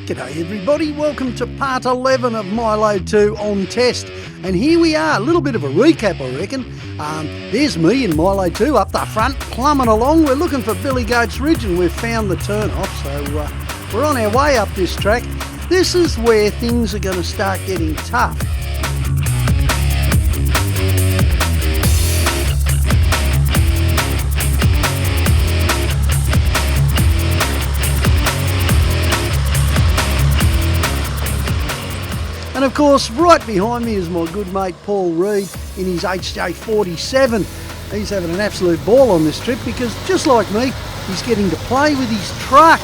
G'day everybody, welcome to part 11 of Milo 2 on test. And here we are, a little bit of a recap I reckon. There's me in Milo 2 up the front, plumbing along. We're looking for Billy Goat's Ridge and we've found the turn off, so we're on our way up this track. This is where things are going to start getting tough. And of course, right behind me is my good mate Paul Reed in his HJ47. He's having an absolute ball on this trip because, just like me, he's getting to play with his truck.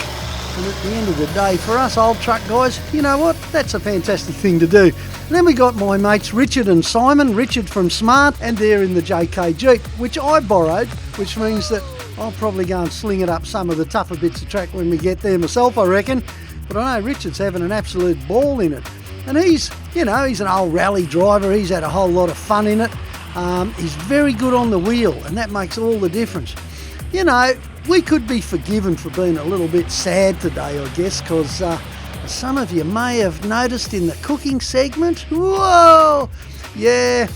And at the end of the day, for us old truck guys, you know what? That's a fantastic thing to do. And then we got my mates Richard and Simon. Richard from Smart, and they're in the JK Jeep, which I borrowed, which means that I'll probably go and sling it up some of the tougher bits of track when we get there myself, I reckon. But I know Richard's having an absolute ball in it. And he's an old rally driver. He's had a whole lot of fun in it. He's very good on the wheel, and that makes all the difference. You know, we could be forgiven for being a little bit sad today, I guess, because some of you may have noticed in the cooking segment, whoa, yeah,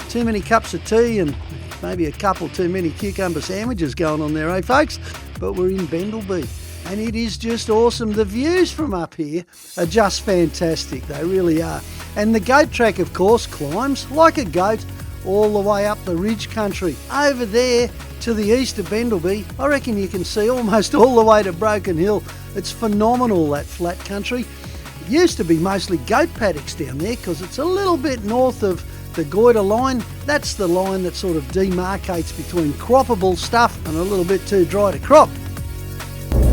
too many cups of tea and maybe a couple too many cucumber sandwiches going on there, eh, folks? But we're in Bendelby. And it is just awesome. The views from up here are just fantastic. They really are. And the goat track, of course, climbs like a goat all the way up the ridge country. Over there to the east of Bendelby, I reckon you can see almost all the way to Broken Hill. It's phenomenal, that flat country. It used to be mostly goat paddocks down there because it's a little bit north of the goiter line. That's the line that sort of demarcates between croppable stuff and a little bit too dry to crop.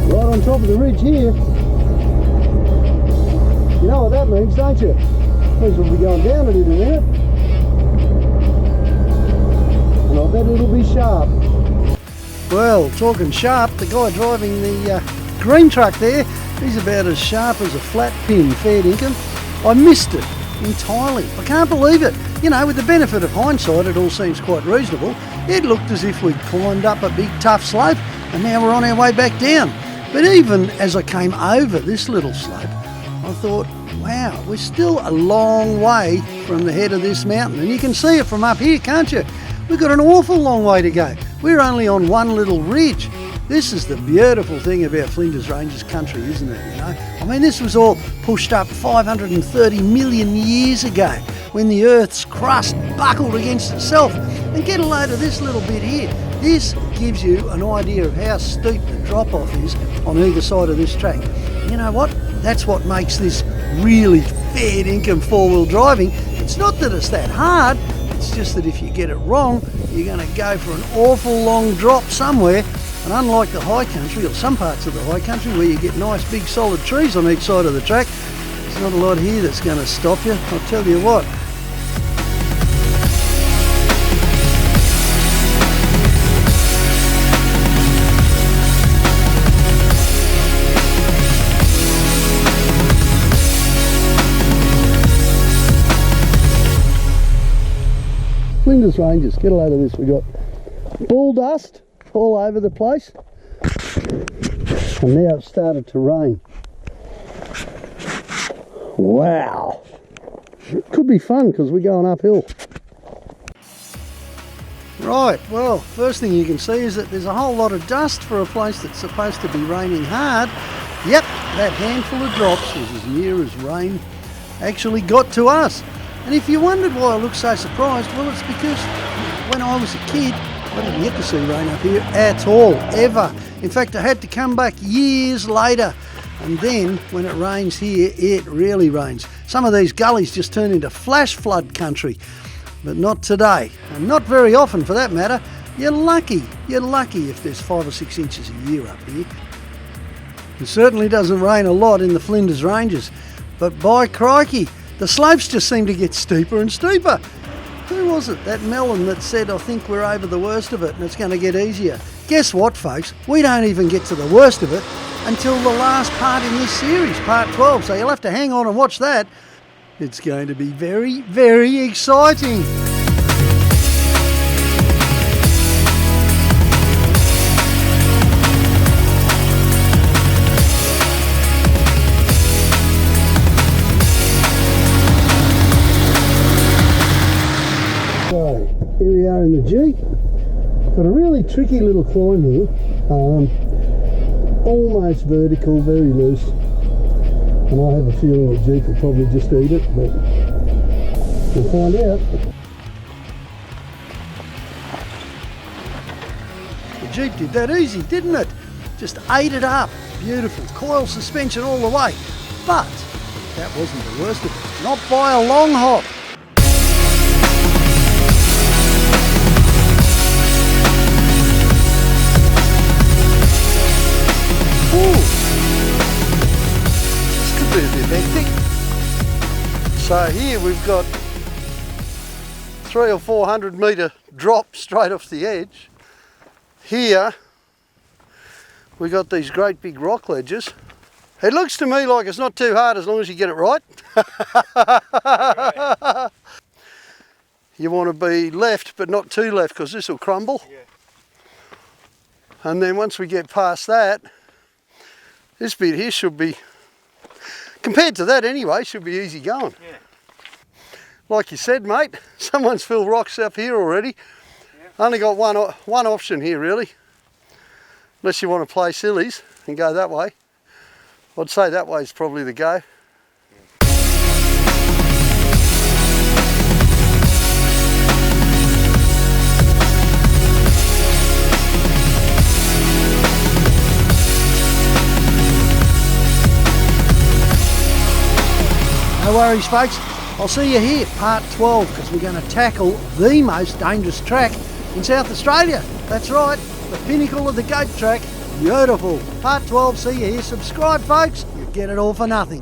Right on top of the ridge here. You know what that means, don't you? Means we'll be going down it in a minute. And I bet it'll be sharp. Well, talking sharp, the guy driving the green truck there, he's about as sharp as a flat pin, fair dinkum. I missed it entirely. I can't believe it. You know, with the benefit of hindsight, it all seems quite reasonable. It looked as if we'd climbed up a big tough slope and now we're on our way back down. But even as I came over this little slope, I thought, wow, we're still a long way from the head of this mountain. And you can see it from up here, can't you? We've got an awful long way to go. We're only on one little ridge. This is the beautiful thing about Flinders Ranges country, isn't it? You know, I mean, this was all pushed up 530 million years ago when the Earth's crust buckled against itself. And get a load of this little bit here. This gives you an idea of how steep the drop-off is on either side of this track. You know what? That's what makes this really fair dinkum four-wheel driving. It's not that it's that hard, it's just that if you get it wrong, you're going to go for an awful long drop somewhere. And unlike the high country, or some parts of the high country where you get nice big solid trees on each side of the track, there's not a lot here that's going to stop you, I'll tell you what. Flinders Ranges, get a load of this. We got ball dust all over the place, and now it's started to rain. Wow, it could be fun because we're going uphill. Right, well, first thing you can see is that there's a whole lot of dust for a place that's supposed to be raining hard. Yep, that handful of drops was as near as rain actually got to us. And if you wondered why I look so surprised, well, it's because when I was a kid, I didn't get to see rain up here at all, ever. In fact, I had to come back years later. And then, when it rains here, it really rains. Some of these gullies just turn into flash flood country. But not today, and not very often for that matter. You're lucky if there's 5 or 6 inches a year up here. It certainly doesn't rain a lot in the Flinders Ranges. But by crikey, the slopes just seem to get steeper and steeper. Who was it, that melon, that said, I think we're over the worst of it and it's going to get easier? Guess what, folks? We don't even get to the worst of it until the last part in this series, part 12. So you'll have to hang on and watch that. It's going to be very, very exciting. the Jeep. Got a really tricky little climb here. Almost vertical, very loose. And I have a feeling the Jeep will probably just eat it, but we'll find out. The Jeep did that easy, didn't it? Just ate it up. Beautiful coil suspension all the way. But that wasn't the worst of it. Not by a long hop. Ooh. This could be a bit hectic. So here we've got 300 or 400 metre drop straight off the edge. Here we got these great big rock ledges. It looks to me like it's not too hard as long as you get it right. You want to be left but not too left because this will crumble. Yeah. And then once we get past that, this bit here should be, compared to that anyway, should be easy going. Yeah. Like you said, mate, someone's filled rocks up here already. Yeah. Only got one option here really. Unless you want to play sillies and go that way. I'd say that way is probably the go. No worries folks, I'll see you here, part 12, because we're going to tackle the most dangerous track in South Australia. That's right, the pinnacle of the goat track. Beautiful. Part 12, see you here. Subscribe folks, you get it all for nothing.